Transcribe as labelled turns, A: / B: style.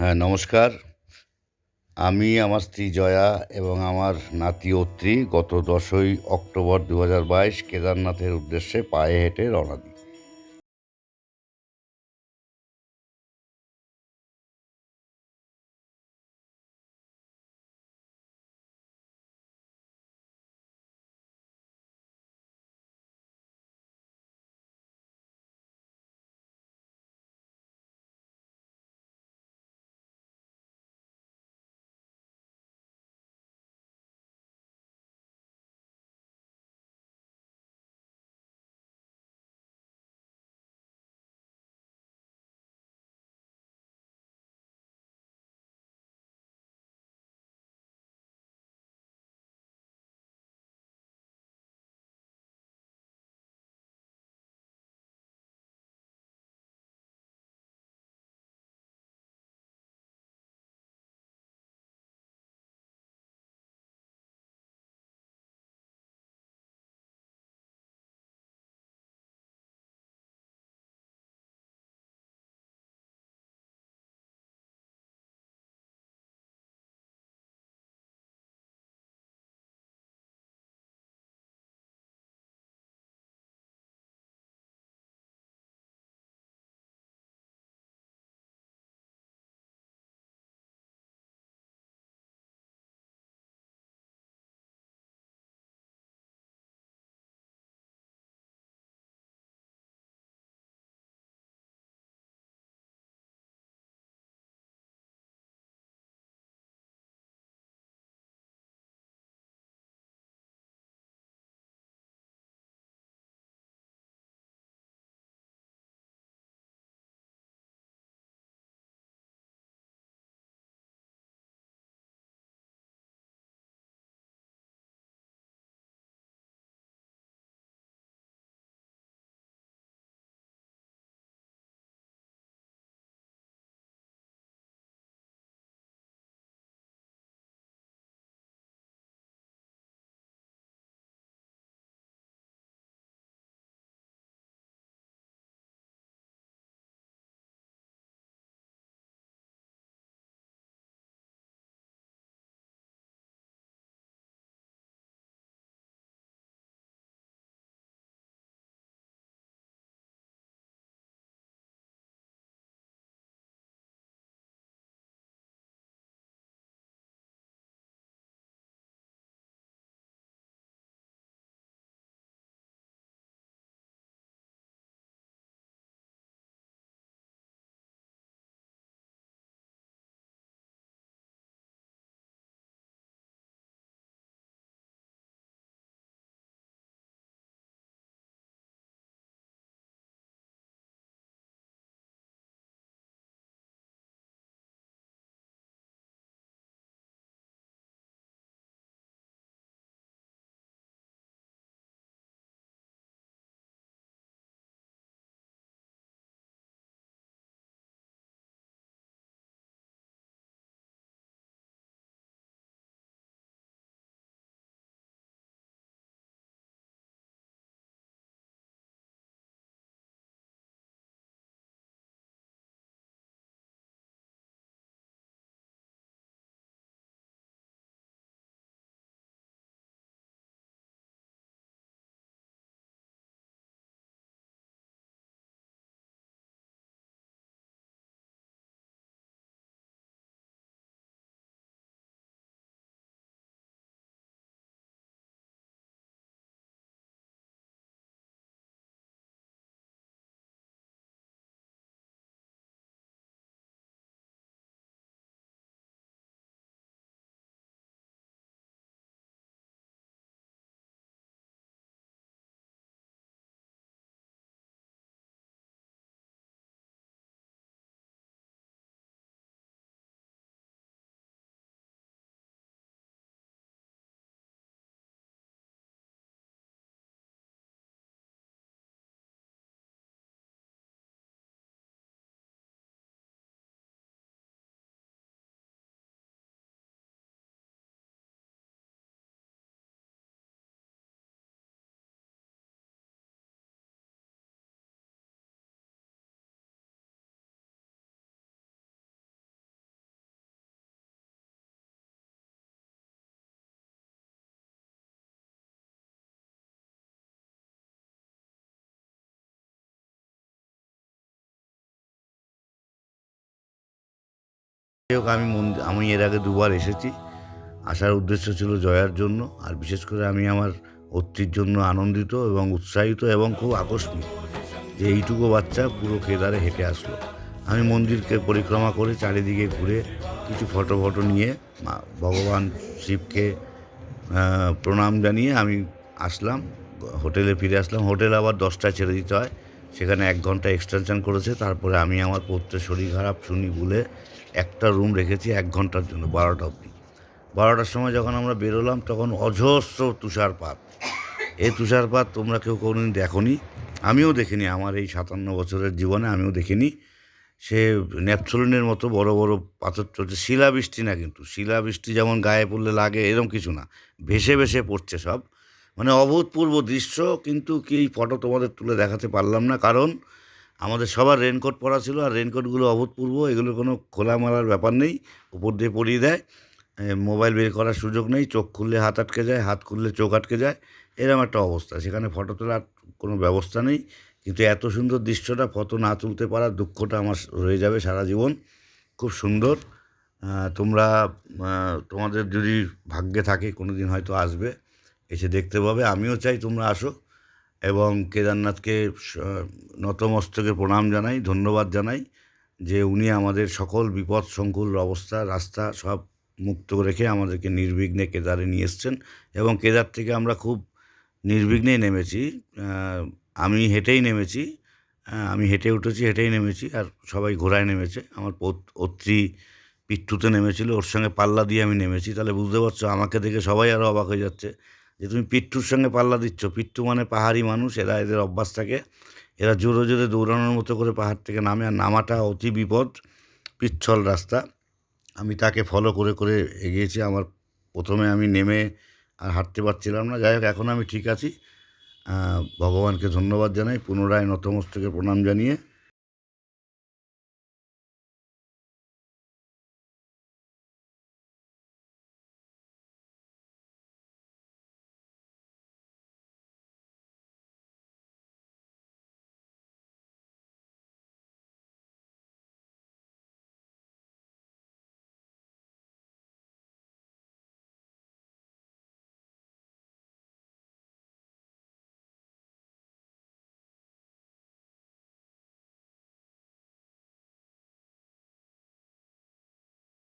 A: হ্যাঁ, নমস্কার। আমি, আমার স্ত্রী জয়া এবং আমার নাতি অত্রি গত ১০ই অক্টোবর ২০২২ কেদারনাথের উদ্দেশ্যে পায়ে হেঁটে রওনা দিই। যাই হোক, আমি এর আগে দুবার এসেছি। আসার উদ্দেশ্য ছিল জয়ার জন্য, আর বিশেষ করে আমি আমার অত্রির জন্য আনন্দিত এবং উৎসাহিত এবং খুব আকস্মিক যে এইটুকু বাচ্চা পুরো কেদারে হেঁটে আসলো। আমি মন্দিরকে পরিক্রমা করে চারিদিকে ঘুরে কিছু ফটো নিয়ে ভগবান শিবকে প্রণাম জানিয়ে আমি আসলাম, হোটেলে ফিরে আসলাম। হোটেল আবার 10টায় ছেড়ে দিতে হয়, সেখানে 1 ঘন্টা এক্সটেনশন করেছে। তারপরে আমি আমার পৌত্রের শরীর খারাপ শুনি বলে একটা রুম রেখেছি 1 ঘন্টার জন্য, 12টা অবধি। 12টার সময় যখন আমরা বেরোলাম তখন অজস্র তুষারপাত। এই তুষারপাত তোমরা কেউ কোনোদিন দেখোনি, আমিও দেখিনি, আমার এই 57 বছরের জীবনে আমিও দেখিনি। সে ন্যাপথলিনের মতো বড় বড় পাথর চলছে, শিলাবৃষ্টি না, কিন্তু শিলাবৃষ্টি যেমন গায়ে পড়লে লাগে এরকম কিছু না, ভেসে ভেসে পড়ছে সব। মানে অভূতপূর্ব দৃশ্য, কিন্তু কি এই ফটো তোমাদের তুলে দেখাতে পারলাম না, কারণ আমাদের সবার রেনকোট পরা ছিল, আর রেনকোটগুলো অভূতপূর্ব, এগুলোর কোনো খোলা মারার ব্যাপার নেই, উপর দিয়ে পরিয়ে দেয়। মোবাইল বের করার সুযোগ নেই, চোখ খুললে হাত আটকে যায়, হাত খুললে চোখ আটকে যায়, এরকম একটা অবস্থা। সেখানে ফটো তোলার কোনো ব্যবস্থা নেই, কিন্তু এত সুন্দর দৃশ্যটা ফটো না তুলতে পারার দুঃখটা আমার রয়ে যাবে সারা জীবন। খুব সুন্দর। তোমরা তোমাদের যদি ভাগ্যে থাকে কোনো দিন হয়তো আসবে, এসে দেখতে পাবে। আমিও চাই তোমরা আসো এবং কেদারনাথকে নতমস্তকে প্রণাম জানাই, ধন্যবাদ জানাই যে উনি আমাদের সকল বিপদ সংকুল অবস্থা রাস্তা সব মুক্ত রেখে আমাদেরকে নির্বিঘ্নে কেদারে নিয়ে এসছেন। এবং কেদার থেকে আমরা খুব নির্বিঘ্নেই নেমেছি। আমি হেঁটেই নেমেছি, আমি হেঁটে উঠেছি, হেঁটেই নেমেছি, আর সবাই ঘোড়ায় নেমেছে। আমার অত্রি পিট্ঠুতে নেমেছিল, ওর সঙ্গে পাল্লা দিয়ে আমি নেমেছি। তাহলে বুঝতে পারছো, আমাকে দেখে সবাই আরও অবাক হয়ে যাচ্ছে যে তুমি পিট্ঠুর সঙ্গে পাল্লা দিচ্ছ। পিট্ঠু মানে পাহাড়ি মানুষ, এদের অভ্যাস থাকে, এরা জোরে জোরে দৌড়ানোর মতো করে পাহাড় থেকে নামে, আর নামাটা অতি বিপদ, পিচ্ছল রাস্তা। আমি তাকে ফলো করে করে এগিয়েছি। প্রথমে আমি নেমে আর হাঁটতে পারছিলাম না। যাই হোক, এখন আমি ঠিক আছি। ভগবানকে ধন্যবাদ জানাই, পুনরায় নতমস্তকে প্রণাম জানিয়ে